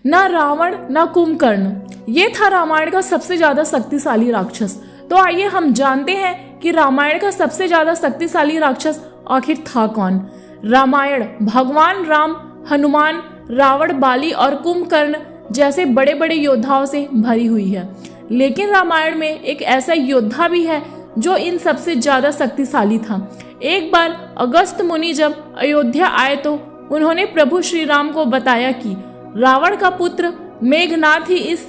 ना रावण ना कुंभकर्ण। ये था रामायण का सबसे ज्यादा शक्तिशाली राक्षस। तो आइए हम जानते हैं कि रामायण का सबसे ज्यादा शक्तिशाली राक्षस आखिर था कौन। रामायण भगवान राम, हनुमान, रावण, बाली और कुंभकर्ण जैसे बड़े बड़े योद्धाओं से भरी हुई है, लेकिन रामायण में एक ऐसा योद्धा भी है जो इन सबसे ज्यादा शक्तिशाली था। एक बार अगस्त्य मुनि जब अयोध्या आए तो उन्होंने प्रभु श्री राम को बताया कि रावण का पुत्र मेघनाथ ही इस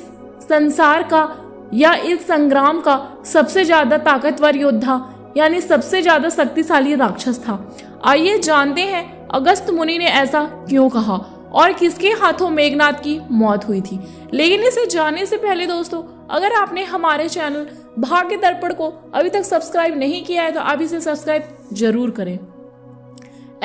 संसार का या इस संग्राम का सबसे ज्यादा ताकतवर योद्धा यानी सबसे ज्यादा शक्तिशाली राक्षस था। आइए जानते हैं अगस्त्य मुनि ने ऐसा क्यों कहा और किसके हाथों मेघनाथ की मौत हुई थी। लेकिन इसे जानने से पहले दोस्तों, अगर आपने हमारे चैनल भाग्य दर्पण को अभी तक सब्सक्राइब नहीं किया है तो आप इसे सब्सक्राइब जरूर करें।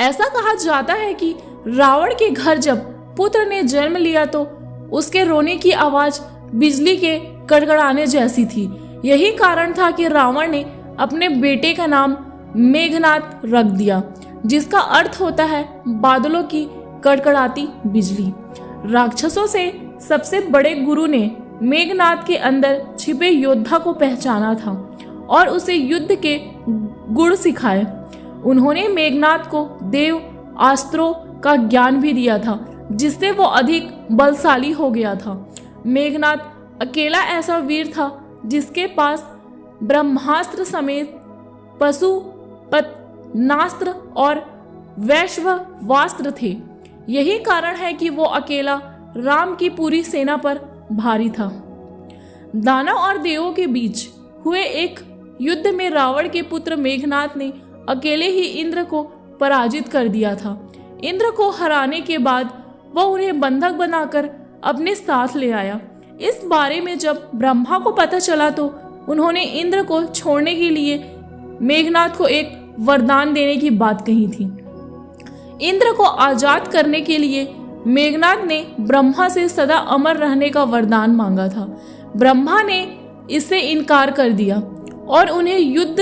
ऐसा कहा जाता है कि रावण के घर जब पुत्र ने जन्म लिया तो उसके रोने की आवाज बिजली के कड़कड़ाने जैसी थी। यही कारण था कि रावण ने अपने बेटे का नाम मेघनाथ रख दिया, जिसका अर्थ होता है बादलों की कड़कड़ाती बिजली। राक्षसों से सबसे बड़े गुरु ने मेघनाथ के अंदर छिपे योद्धा को पहचाना था और उसे युद्ध के गुण सिखाए। उन्होंने मेघनाथ को देव अस्त्रों का ज्ञान भी दिया था, जिससे वो अधिक बलशाली हो गया था। मेघनाथ अकेला ऐसा वीर था जिसके पास ब्रह्मास्त्र समेत पशुपतनास्त्र और वैश्वास्त्र थे। यही कारण है कि वो अकेला राम की पूरी सेना पर भारी था। दानव और देवों के बीच हुए एक युद्ध में रावण के पुत्र मेघनाथ ने अकेले ही इंद्र को पराजित कर दिया था। इंद्र को हराने के बाद वह उन्हें बंधक बनाकर अपने साथ ले आया। इस बारे में जब ब्रह्मा को पता चला तो उन्होंने इंद्र को छोड़ने के लिए मेघनाथ को एक वरदान देने की बात कही थी। इंद्र को आजाद करने के लिए मेघनाथ ने ब्रह्मा से सदा अमर रहने का वरदान मांगा था। ब्रह्मा ने इससे इनकार कर दिया और उन्हें युद्ध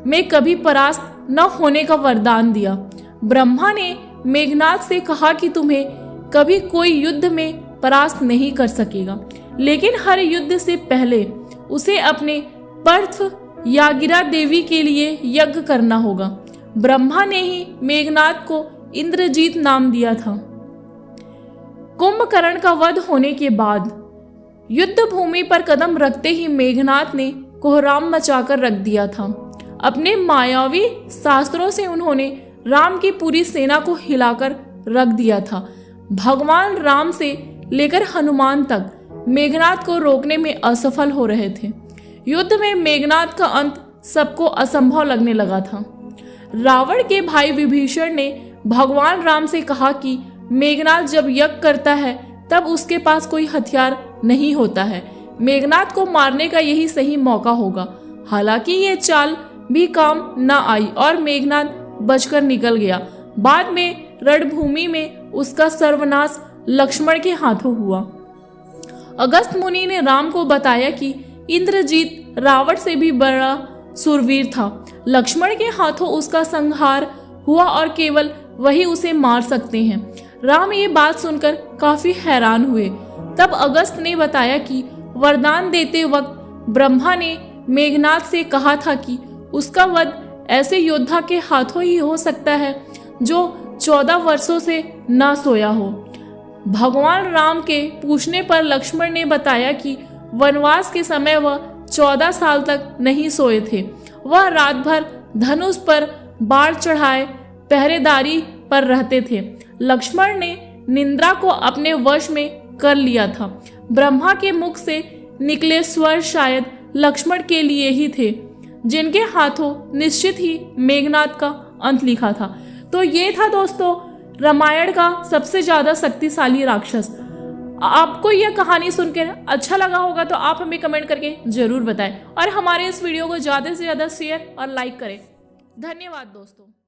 में कभी परास्त न होने का वरदान दिया। ब्रह्मा ने मेघनाथ से कहा कि तुम्हें कभी कोई युद्ध में परास्त नहीं कर सकेगा, लेकिन हर युद्ध से पहले उसे अपने पर्थ यागिरा देवी के लिए यज्ञ करना होगा। ब्रह्मा ने ही मेघनाथ को इंद्रजीत नाम दिया था। कुंभकर्ण का वध होने के बाद युद्ध भूमि पर कदम रखते ही मेघनाथ ने कोहराम मचाकर रख दिया था। अपने मायावी शास्त्रों से उन्होंने राम की पूरी सेना को हिलाकर रख दिया था। भगवान राम से लेकर हनुमान तक मेघनाथ को रोकने में असफल हो रहे थे। युद्ध में मेघनाथ का अंत सबको असंभव लगने लगा था। रावण के भाई विभीषण ने भगवान राम से कहा कि मेघनाथ जब यज्ञ करता है तब उसके पास कोई हथियार नहीं होता है। मेघनाथ को मारने का यही सही मौका होगा। हालांकि ये चाल भी काम न आई और मेघनाथ बचकर निकल गया। बाद में रणभूमि में उसका सर्वनाश लक्ष्मण के हाथों हुआ। अगस्त्य मुनि ने राम को बताया कि इंद्रजीत रावण से भी बड़ा सूरवीर था। लक्ष्मण के हाथों उसका संहार हुआ और केवल वही उसे मार सकते हैं। राम ये बात सुनकर काफी हैरान हुए। तब अगस्त्य ने बताया कि वरदान देते वक्त ब्रह्मा ने मेघनाथ से कहा था कि उसका वध ऐसे योद्धा के हाथों ही हो सकता है जो 14 वर्षों से ना सोया हो। भगवान राम के पूछने पर लक्ष्मण ने बताया कि वनवास के समय वह 14 साल तक नहीं सोए थे। वह रात भर धनुष पर बाढ़ चढ़ाए पहरेदारी पर रहते थे। लक्ष्मण ने निंद्रा को अपने वश में कर लिया था। ब्रह्मा के मुख से निकले स्वर शायद लक्ष्मण के लिए ही थे, जिनके हाथों निश्चित ही मेघनाथ का अंत लिखा था। तो ये था दोस्तों रामायण का सबसे ज्यादा शक्तिशाली राक्षस। आपको यह कहानी सुनकर अच्छा लगा होगा तो आप हमें कमेंट करके जरूर बताएं और हमारे इस वीडियो को ज्यादा से ज्यादा शेयर और लाइक करें। धन्यवाद दोस्तों।